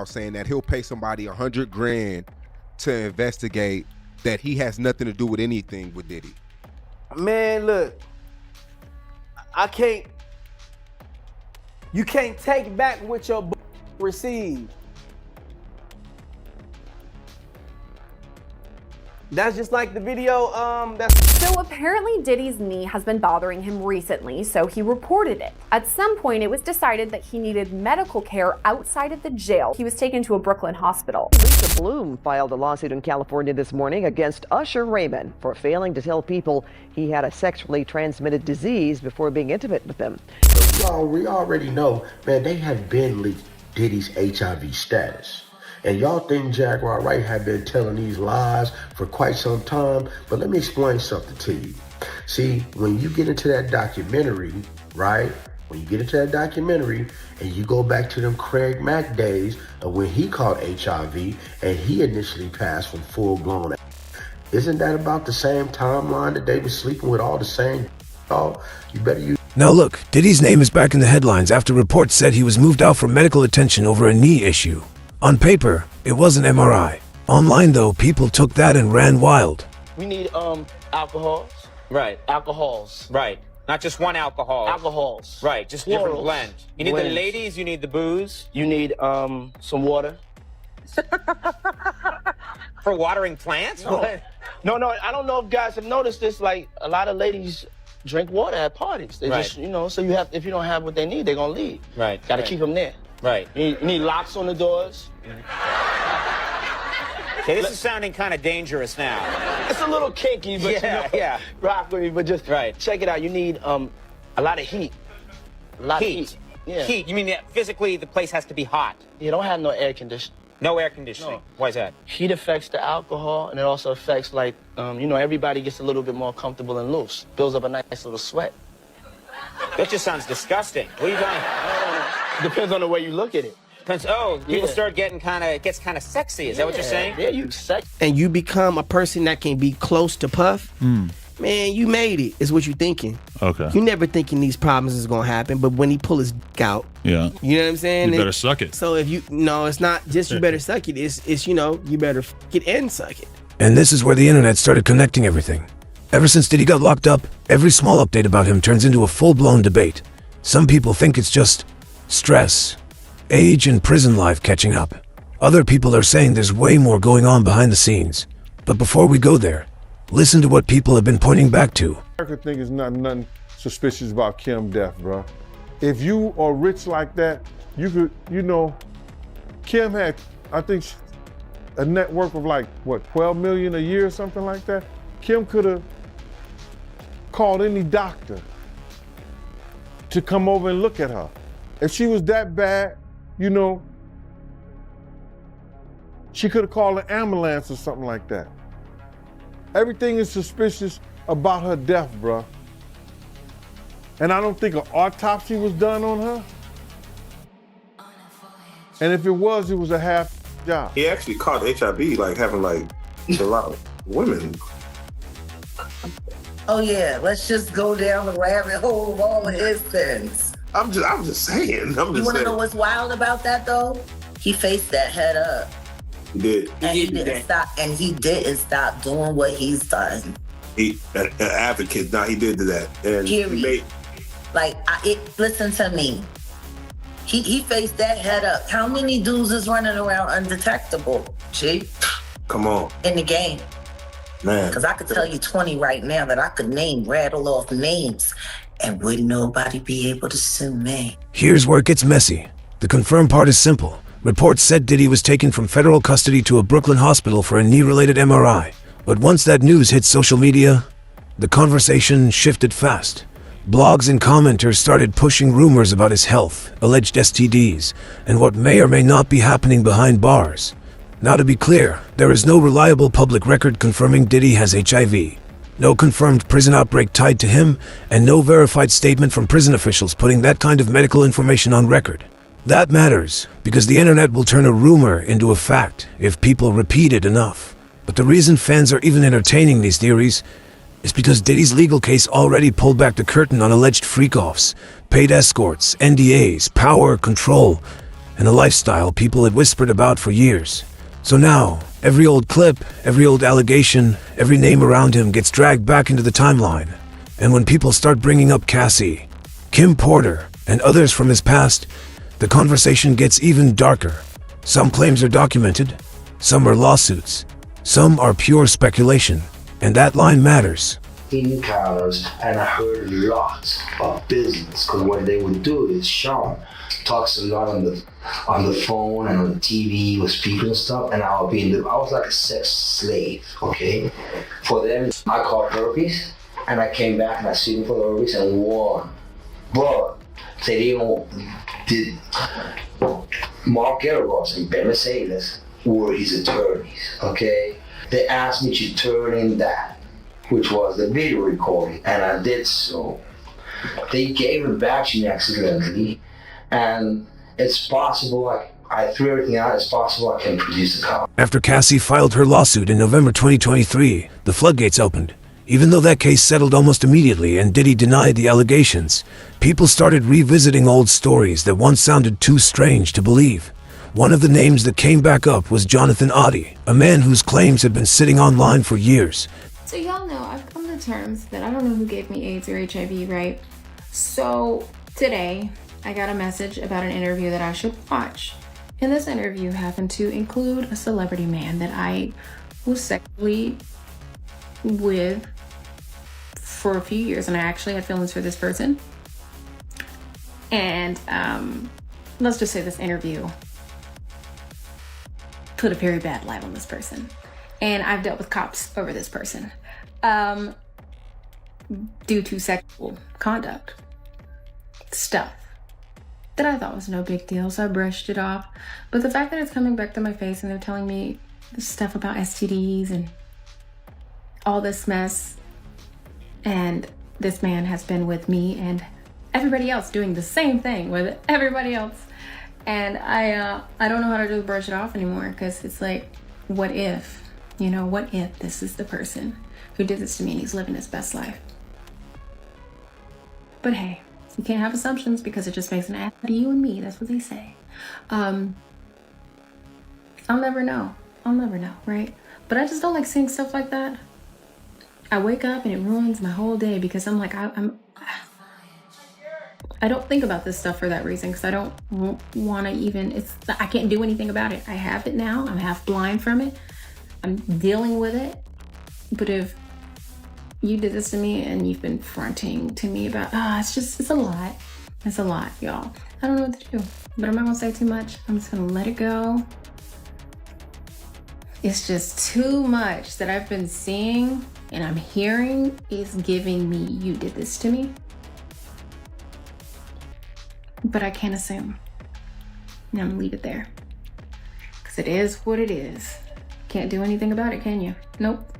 saying that he'll pay somebody $100,000 to investigate that he has nothing to do with anything with Diddy. Man, look, you can't take back what your received. That's just like the video, So apparently Diddy's knee has been bothering him recently, so he reported it. At some point, it was decided that he needed medical care outside of the jail. He was taken to a Brooklyn hospital. Lisa Bloom filed a lawsuit in California this morning against Usher Raymond for failing to tell people he had a sexually transmitted disease before being intimate with them. We already know, man, they have been leaked Diddy's HIV status. And y'all think Jaguar Wright had been telling these lies for quite some time, but let me explain something to you. See, when you get into that documentary, right? When you get into that documentary and you go back to them Craig Mack days of when he caught HIV and he initially passed from full-blown, isn't that about the same timeline that they were sleeping with all the same dog? You better use. Now look, Diddy's name is back in the headlines after reports said he was moved out for medical attention over a knee issue. On paper, it was an MRI. Online though, people took that and ran wild. We need alcohols. Right. Alcohols. Right. Not just one alcohol. Alcohols. Right. Just different blend. You need the ladies, you need the booze. You need some water. For watering plants? No, I don't know if guys have noticed this, like a lot of ladies drink water at parties. They just, so you have, if you don't have what they need, they're gonna leave. Right. Gotta keep them there. Right. You need locks on the doors. Okay, this is sounding kind of dangerous now. It's a little kinky, but rock with me, but just check it out. You need a lot of heat. A lot of heat. Yeah. Heat. You mean that physically the place has to be hot? You don't have no air conditioning. No air conditioning. No. Why is that? Heat affects the alcohol, and it also affects, like, everybody gets a little bit more comfortable and loose. Builds up a nice little sweat. That just sounds disgusting. What are you doing? Depends on the way you look at it. People start getting gets kind of sexy. Is that what you're saying? Yeah, you sexy. and you become a person that can be close to Puff, man, you made it, is what you're thinking. Okay. You never thinking these problems is gonna happen, but when he pull his dick out, you know what I'm saying? You better suck it. So if it's not just you better suck it, it's you better f it and suck it. And this is where the internet started connecting everything. Ever since Diddy got locked up, every small update about him turns into a full-blown debate. Some people think it's just stress, age, and prison life catching up. Other people are saying there's way more going on behind the scenes. But before we go there, listen to what people have been pointing back to. America think it's nothing suspicious about Kim's death, bro. If you are rich like that, you could, Kim had, I think, a net worth of like, what, 12 million a year or something like that? Kim could have called any doctor to come over and look at her. If she was that bad, she could have called an ambulance or something like that. Everything is suspicious about her death, bruh. And I don't think an autopsy was done on her. And if it was a half job. He actually caught HIV, like having a lot of women. Oh yeah, let's just go down the rabbit hole of all of his sins. I'm just saying. You want to know what's wild about that though? He faced that head up. He did. And he didn't stop. And he didn't stop doing what he's done. An advocate. Now he did that. And period. Listen to me. He faced that head up. How many dudes is running around undetectable? G. Come on. In the game. Man. Because I could tell you 20 right now that I could rattle off names, and wouldn't nobody be able to sue me. Here's where it gets messy. The confirmed part is simple. Reports said Diddy was taken from federal custody to a Brooklyn hospital for a knee-related MRI. But once that news hit social media, the conversation shifted fast. Blogs and commenters started pushing rumors about his health, alleged STDs, and what may or may not be happening behind bars. Now to be clear, there is no reliable public record confirming Diddy has HIV. No confirmed prison outbreak tied to him, and no verified statement from prison officials putting that kind of medical information on record. That matters, because the internet will turn a rumor into a fact if people repeat it enough. But the reason fans are even entertaining these theories is because Diddy's legal case already pulled back the curtain on alleged freak-offs, paid escorts, NDAs, power, control, and a lifestyle people had whispered about for years. So now, every old clip, every old allegation, every name around him gets dragged back into the timeline. And when people start bringing up Cassie, Kim Porter, and others from his past, the conversation gets even darker. Some claims are documented, some are lawsuits, some are pure speculation, and that line matters. Encounters, and I heard lots of business, because what they would do is Sean talks a lot on the phone and on the TV with people and stuff, and I was like a sex slave, okay? For them, I caught herpes, and I came back and I sued them for the herpes and won. But they did Mark Garagos and Ben Mercedes were his attorneys, okay? They asked me to turn in that, which was the video recording, and I did so. They gave it back to me accidentally, and it's possible, I threw everything out, it's possible I can produce a copy. After Cassie filed her lawsuit in November 2023, the floodgates opened. Even though that case settled almost immediately and Diddy denied the allegations, people started revisiting old stories that once sounded too strange to believe. One of the names that came back up was Jonathan Oddie, a man whose claims had been sitting online for years. So y'all know I've come to terms that I don't know who gave me AIDS or HIV, right? So today I got a message about an interview that I should watch. And this interview happened to include a celebrity man that I was sexually with for a few years, and I actually had feelings for this person. And let's just say this interview put a very bad light on this person. And I've dealt with cops over this person due to sexual conduct stuff that I thought was no big deal, so I brushed it off. But the fact that it's coming back to my face and they're telling me this stuff about STDs and all this mess, and this man has been with me and everybody else doing the same thing with everybody else, and I don't know how to just brush it off anymore, because it's like, what if, what if this is the person who did this to me and he's living his best life? But hey, you can't have assumptions because it just makes an ass out of you and me. That's what they say. I'll never know, right? But I just don't like seeing stuff like that. I wake up and it ruins my whole day, because I'm like, I don't think about this stuff for that reason, because I don't want to even, I can't do anything about it. I have it now. I'm half blind from it. I'm dealing with it. But if you did this to me and you've been fronting to me about, it's a lot. It's a lot, y'all. I don't know what to do, but I'm not going to say too much. I'm just going to let it go. It's just too much that I've been seeing and I'm hearing is giving me, you did this to me. But I can't assume. And I'm gonna leave it there. Because it is what it is. Can't do anything about it, can you? Nope.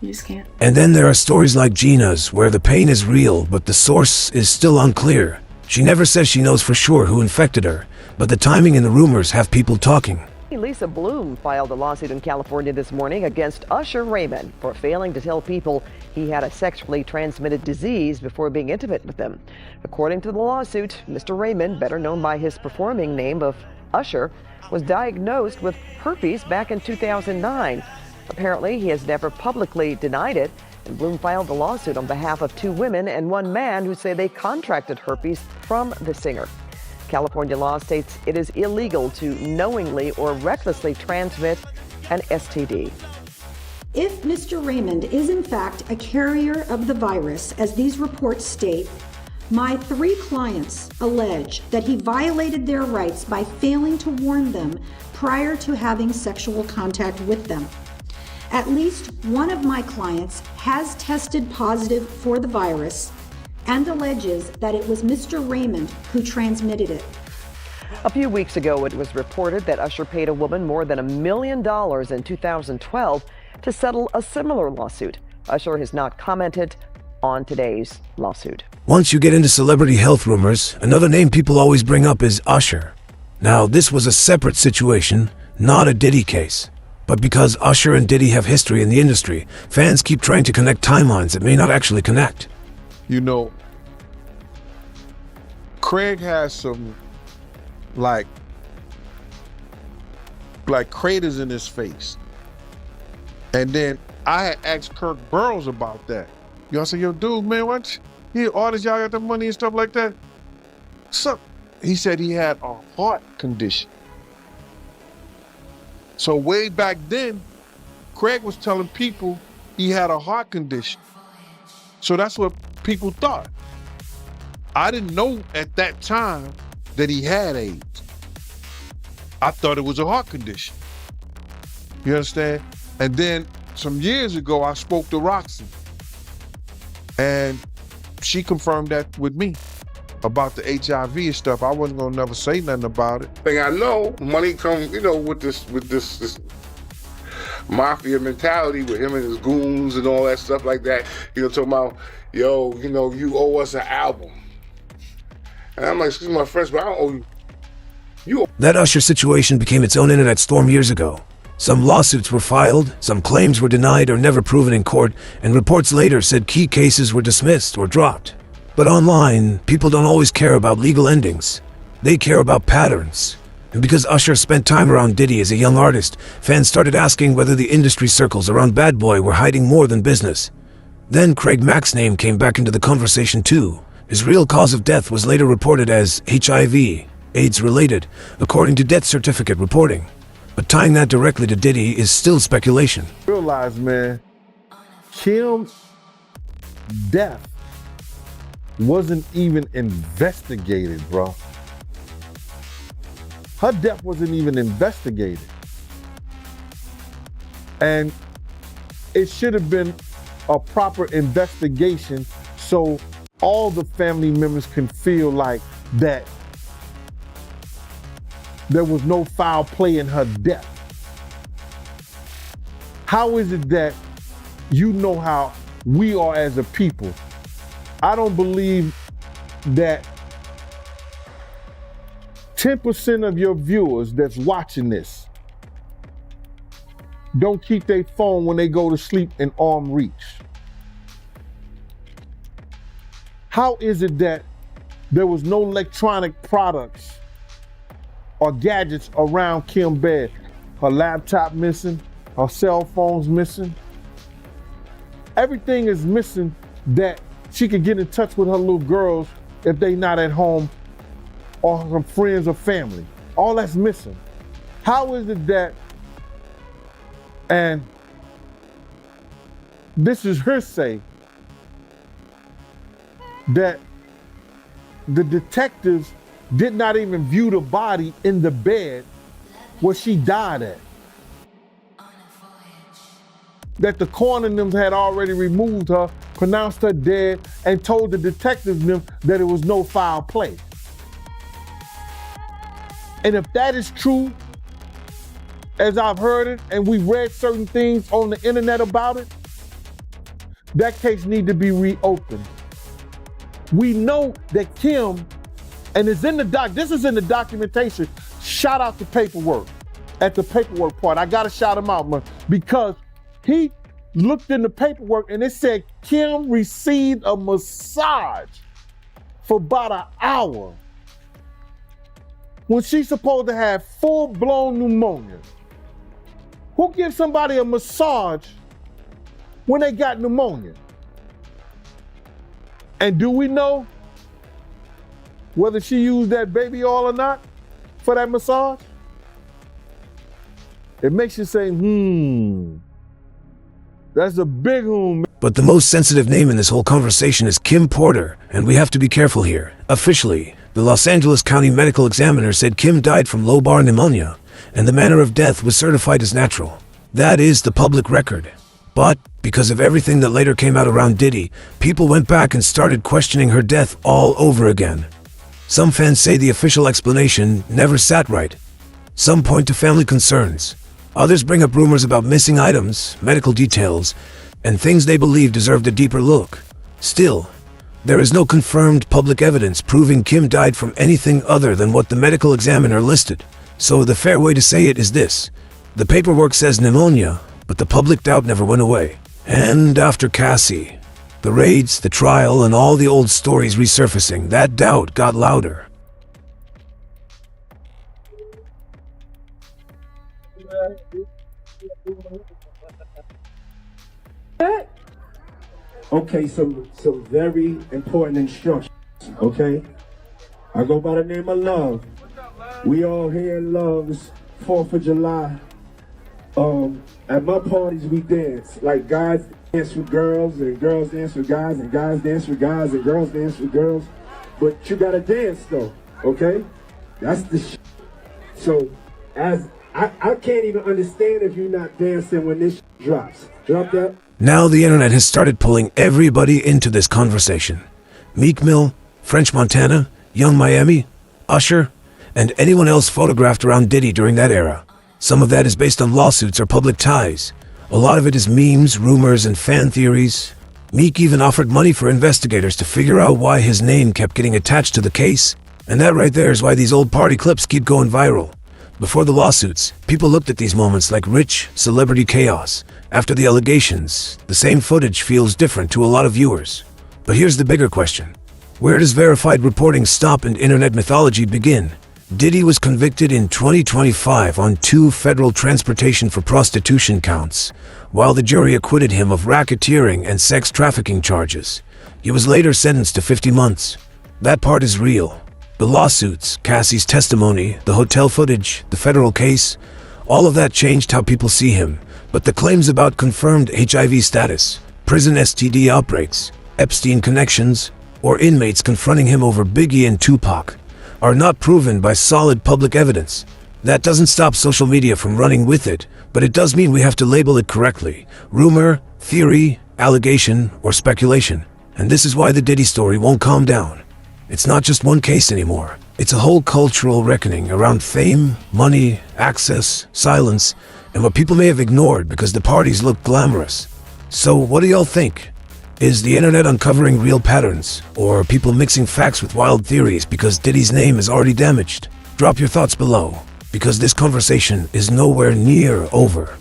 You just can't. And then there are stories like Gina's, where the pain is real, but the source is still unclear. She never says she knows for sure who infected her, but the timing and the rumors have people talking. Lisa Bloom filed a lawsuit in California this morning against Usher Raymond for failing to tell people he had a sexually transmitted disease before being intimate with them. According to the lawsuit, Mr. Raymond, better known by his performing name of Usher, was diagnosed with herpes back in 2009. Apparently, he has never publicly denied it, and Bloom filed the lawsuit on behalf of 2 women and 1 man who say they contracted herpes from the singer. California law states it is illegal to knowingly or recklessly transmit an STD. If Mr. Raymond is in fact a carrier of the virus, as these reports state, my 3 clients allege that he violated their rights by failing to warn them prior to having sexual contact with them. At least one of my clients has tested positive for the virus and alleges that it was Mr. Raymond who transmitted it. A few weeks ago, it was reported that Usher paid a woman more than $1 million in 2012 to settle a similar lawsuit. Usher has not commented on today's lawsuit. Once you get into celebrity health rumors, another name people always bring up is Usher. Now, this was a separate situation, not a Diddy case. But because Usher and Diddy have history in the industry, fans keep trying to connect timelines that may not actually connect. You know, Craig has some like craters in his face. And then I had asked Kirk Burrows about that. Y'all say, yo, dude, man, what? All this y'all got the money and stuff like that? So he said he had a heart condition. So way back then, Craig was telling people he had a heart condition. So that's what people thought. I didn't know at that time that he had AIDS. I thought it was a heart condition. You understand? And then some years ago, I spoke to Roxy, and she confirmed that with me about the HIV and stuff. I wasn't gonna never say nothing about it. Thing I know, money comes, with this mafia mentality with him and his goons and all that stuff like that. Talking about, yo, you owe us an album. And I'm like, excuse my French, but I don't owe you. That Usher situation became its own internet storm years ago. Some lawsuits were filed, some claims were denied or never proven in court, and reports later said key cases were dismissed or dropped. But online, people don't always care about legal endings. They care about patterns. And because Usher spent time around Diddy as a young artist, fans started asking whether the industry circles around Bad Boy were hiding more than business. Then Craig Mack's name came back into the conversation too. His real cause of death was later reported as HIV, AIDS-related, according to death certificate reporting. But tying that directly to Diddy is still speculation. Realize, man, Kim's death wasn't even investigated, bro. Her death wasn't even investigated. And it should have been a proper investigation so all the family members can feel like that there was no foul play in her death. How is it that you know how we are as a people? I don't believe that 10% of your viewers that's watching this don't keep their phone when they go to sleep in arm reach. How is it that there was no electronic products or gadgets around Kim's bed? Her laptop missing, her cell phone's missing. Everything is missing that she could get in touch with her little girls if they not at home or some friends or family. All that's missing. How is it that, and this is her say, that the detectives did not even view the body in the bed where she died at? That the coroner them had already removed her, pronounced her dead, and told the detectives them that it was no foul play. And if that is true, as I've heard it, and we read certain things on the internet about it, that case need to be reopened. We know that Kim, and it's in the this is in the documentation. Shout out the paperwork. At the paperwork part, I gotta shout him out, man, because he looked in the paperwork and it said Kim received a massage for about an hour when she's supposed to have full-blown pneumonia. Who gives somebody a massage when they got pneumonia? And do we know whether she used that baby oil or not for that massage? It makes you say, that's a big But the most sensitive name in this whole conversation is Kim Porter, and we have to be careful here. Officially, the Los Angeles County Medical Examiner said Kim died from lobar pneumonia, and the manner of death was certified as natural. That is the public record. But because of everything that later came out around Diddy, people went back and started questioning her death all over again. Some fans say the official explanation never sat right. Some point to family concerns. Others bring up rumors about missing items, medical details, and things they believe deserved a deeper look. Still, there is no confirmed public evidence proving Kim died from anything other than what the medical examiner listed. So the fair way to say it is this: the paperwork says pneumonia, but the public doubt never went away. And after Cassie, the raids, the trial, and all the old stories resurfacing, that doubt got louder. Okay, some very important instructions, okay? I go by the name of Love. We all here in Love. It's 4th of July. At my parties we dance. Like guys dance with girls and girls dance with guys and guys dance with guys and girls dance with girls. But you gotta dance though, okay? That's the shit. So, as I can't even understand if you're not dancing when this shit drops. Drop that. Now the internet has started pulling everybody into this conversation. Meek Mill, French Montana, Young Miami, Usher, and anyone else photographed around Diddy during that era. Some of that is based on lawsuits or public ties. A lot of it is memes, rumors, and fan theories. Meek even offered money for investigators to figure out why his name kept getting attached to the case. And that right there is why these old party clips keep going viral. Before the lawsuits, people looked at these moments like rich celebrity chaos. After the allegations, the same footage feels different to a lot of viewers. But here's the bigger question. Where does verified reporting stop and internet mythology begin? Diddy was convicted in 2025 on 2 federal transportation for prostitution counts, while the jury acquitted him of racketeering and sex trafficking charges. He was later sentenced to 50 months. That part is real. The lawsuits, Cassie's testimony, the hotel footage, the federal case, all of that changed how people see him. But the claims about confirmed HIV status, prison STD outbreaks, Epstein connections, or inmates confronting him over Biggie and Tupac are not proven by solid public evidence. That doesn't stop social media from running with it, but it does mean we have to label it correctly. Rumor, theory, allegation, or speculation. And this is why the Diddy story won't calm down. It's not just one case anymore. It's a whole cultural reckoning around fame, money, access, silence, and what people may have ignored because the parties look glamorous. So what do y'all think? Is the internet uncovering real patterns, or are people mixing facts with wild theories because Diddy's name is already damaged? Drop your thoughts below, because this conversation is nowhere near over.